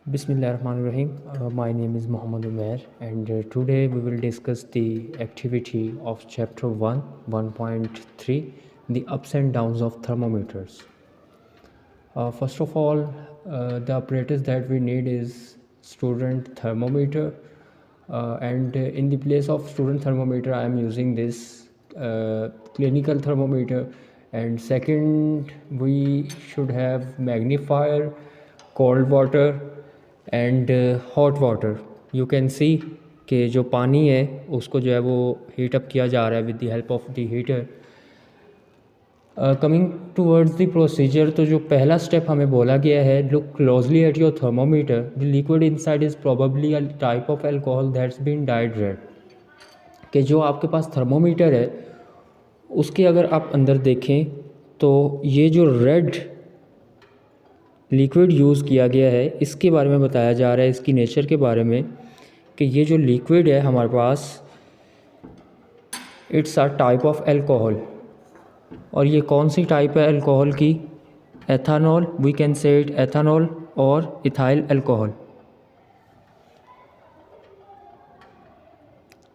Bismillahirrahmanirrahim. My name is Muhammad Umair, and today we will discuss the activity of chapter 1, 1.3, the ups and downs of thermometers. First of all, the apparatus that we need is student thermometer, and in the place of student thermometer I am using this clinical thermometer. And second, we should have magnifier, cold water and hot water. You can see कि जो पानी है उसको जो है वो heat up किया जा रहा है with the help of the heater. Coming towards the procedure, तो जो पहला स्टेप हमें बोला गया है, look closely at your thermometer. The liquid inside is probably a type of alcohol that's been dyed red. कि जो आपके पास थर्मोमीटर है उसके अगर आप अंदर देखें तो ये जो रेड लिक्विड यूज़ किया गया है इसके बारे में बताया जा रहा है, इसकी नेचर के बारे में, कि ये जो लिक्विड है हमारे पास it's a type of alcohol. और ये कौन सी टाइप है अल्कोहल की? Ethanol, we can say it ethanol और ethyl alcohol.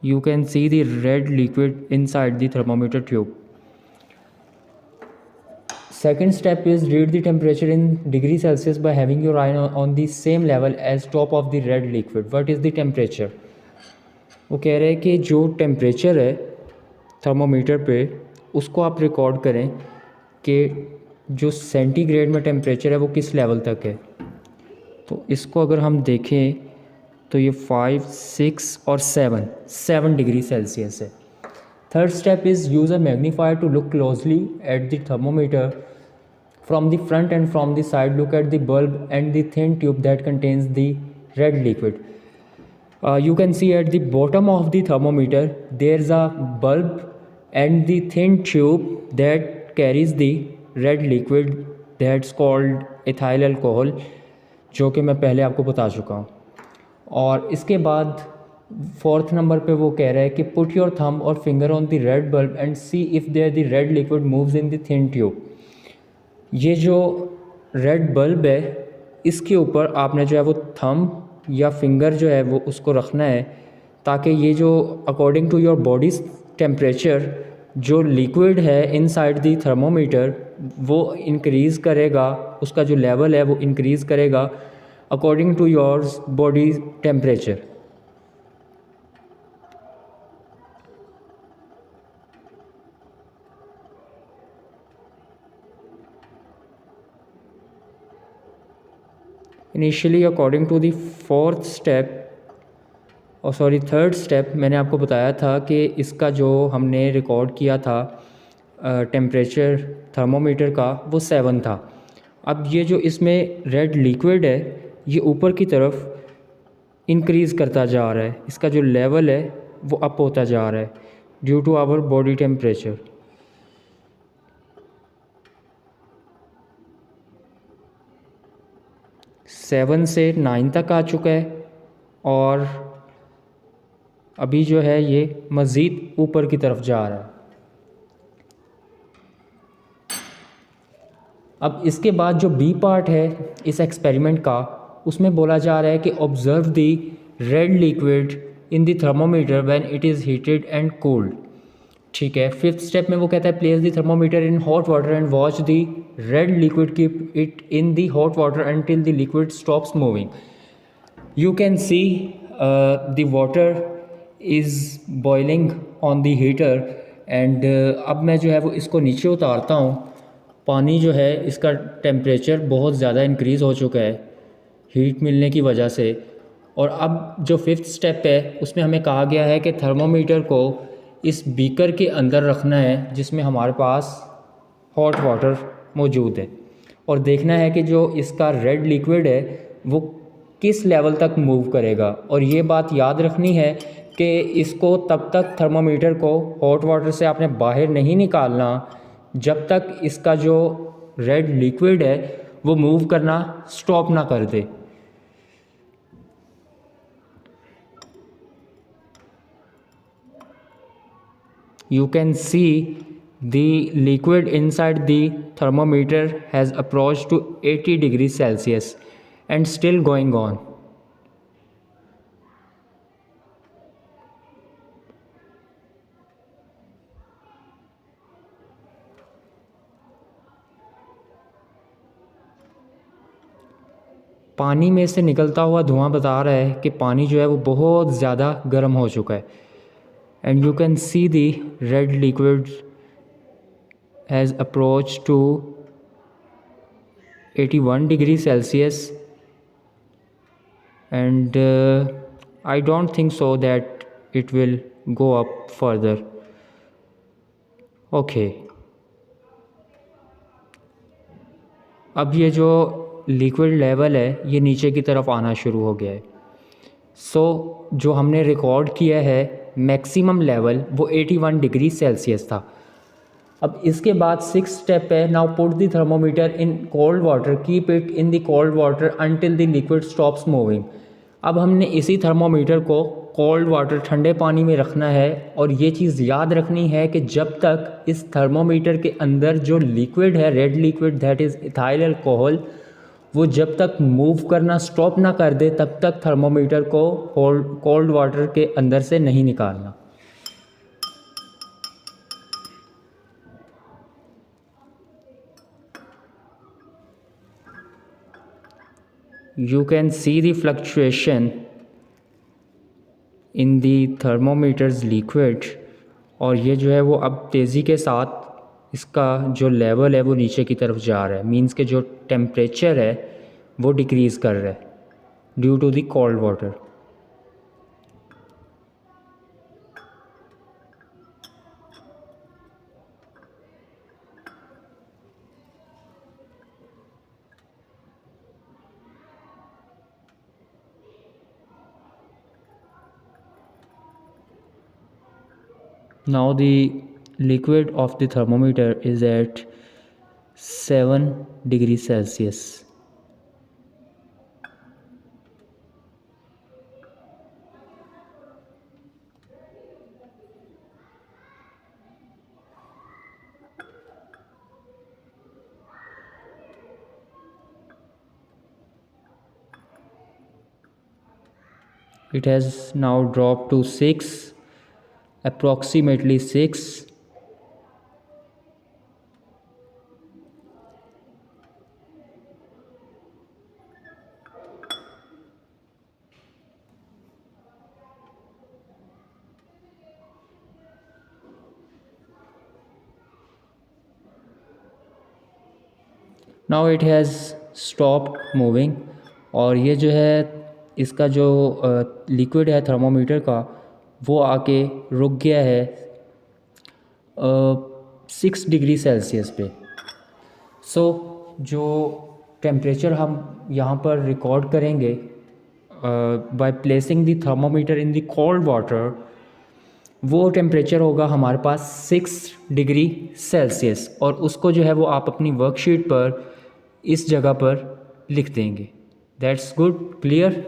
You can see the red liquid inside the thermometer tube. Second step is read the temperature in degree Celsius by having your eye on the same level as top of the red liquid. What is the temperature? वो कह रहे हैं कि जो temperature है thermometer पे उसको आप रिकॉर्ड करें कि जो सेंटीग्रेड में टेम्परेचर है वो किस लेवल तक है. तो इसको अगर हम देखें तो ये 5, 6 और 7 डिग्री सेल्सियस है. Third step is use a magnifier to look closely at the thermometer from the front and from the side. Look at the bulb and the thin tube that contains the red liquid. You can see at the bottom of the thermometer there's a bulb and the thin tube that carries the red liquid that's called ethyl alcohol, जो कि मैं पहले आपको बता चुका हूँ. और इसके बाद फोर्थ नंबर पे वो कह रहा है कि पुट योर थंब और finger on the red bulb and see if there the red liquid moves in the thin tube. ये जो रेड बल्ब है इसके ऊपर आपने जो है वो थंब या फिंगर जो है वो उसको रखना है ताकि ये जो according to your body temperature जो लिक्विड है इनसाइड द थर्मोमीटर वो इंक्रीज़ करेगा, उसका जो लेवल है वो इंक्रीज़ करेगा according to your body temperature. Initially according to the third step मैंने आपको बताया था कि इसका जो हमने रिकॉर्ड किया था टेम्परेचर थर्मोमीटर का वो 7 था. अब ये जो इसमें रेड लिक्विड है ये ऊपर की तरफ इंक्रीज़ करता जा रहा है, इसका जो लेवल है वो अप होता जा रहा है due to our body temperature. Seven से 9 तक आ चुका है और अभी जो है ये मज़ीद ऊपर की तरफ जा रहा है. अब इसके बाद जो बी पार्ट है इस एक्सपेरिमेंट का उसमें बोला जा रहा है कि observe the red liquid in the thermometer when it is heated and cooled. ठीक है. फिफ्थ स्टेप में वो कहता है place the thermometer in hot water and watch the red liquid, keep it in the hot water until the liquid stops moving. You can see the water is boiling on the heater and अब मैं जो है वो इसको नीचे उतारता हूँ. पानी जो है इसका टेम्परेचर बहुत ज़्यादा इंक्रीज़ हो चुका है हीट मिलने की वजह से. और अब जो फिफ्थ स्टेप है उसमें हमें कहा गया है कि थर्मोमीटर को इस बीकर के अंदर रखना है जिसमें हमारे पास हॉट वाटर मौजूद है और देखना है कि जो इसका रेड लिक्विड है वो किस लेवल तक मूव करेगा. और ये बात याद रखनी है कि इसको तब तक थर्मोमीटर को हॉट वाटर से आपने बाहर नहीं निकालना जब तक इसका जो रेड लिक्विड है वो मूव करना स्टॉप ना कर दे. You can see the liquid inside the thermometer has approached to 80 degrees Celsius and still going on. पानी में से निकलता हुआ धुआं बता रहा है कि पानी जो है वो बहुत ज़्यादा गर्म हो चुका है, and you can see the red liquid has approach to 81 degree Celsius, and I don't think so that it will go up further. Okay, अब ये जो लिक्विड लेवल है ये नीचे की तरफ आना शुरू हो गया है. जो हमने रिकॉर्ड किया है मैक्सिमम लेवल वो 81 डिग्री सेल्सियस था. अब इसके बाद 6 स्टेप है, now put the thermometer in cold water, keep it in the cold water until the liquid stops moving. अब हमने इसी थर्मोमीटर को कोल्ड वाटर ठंडे पानी में रखना है, और ये चीज़ याद रखनी है कि जब तक इस थर्मोमीटर के अंदर जो लिक्विड है, red liquid that is ethyl alcohol, वो जब तक मूव करना स्टॉप ना कर दे तब तक थर्मोमीटर को कोल्ड वाटर के अंदर से नहीं निकालना. You can see the fluctuation in the thermometer's liquid, और ये जो है वो अब तेज़ी के साथ इसका जो लेवल है वो नीचे की तरफ जा रहा है. मींस के जो टेम्परेचर है वो डिक्रीज़ कर रहा है due to the cold water. Now the liquid of the thermometer is at 7 degrees Celsius. It has now dropped to 6, approximately 6. Now it has stopped moving, और ये जो है इसका जो लिक्विड है थर्मोमीटर का वो आके रुक गया है 6 डिग्री सेल्सियस पे. जो टेम्परेचर हम यहाँ पर रिकॉर्ड करेंगे by placing the thermometer in the cold water, वो टेम्परेचर होगा हमारे पास 6 डिग्री सेल्सियस, और उसको जो है वो आप अपनी वर्कशीट पर इस जगह पर लिख देंगे. That's good, clear.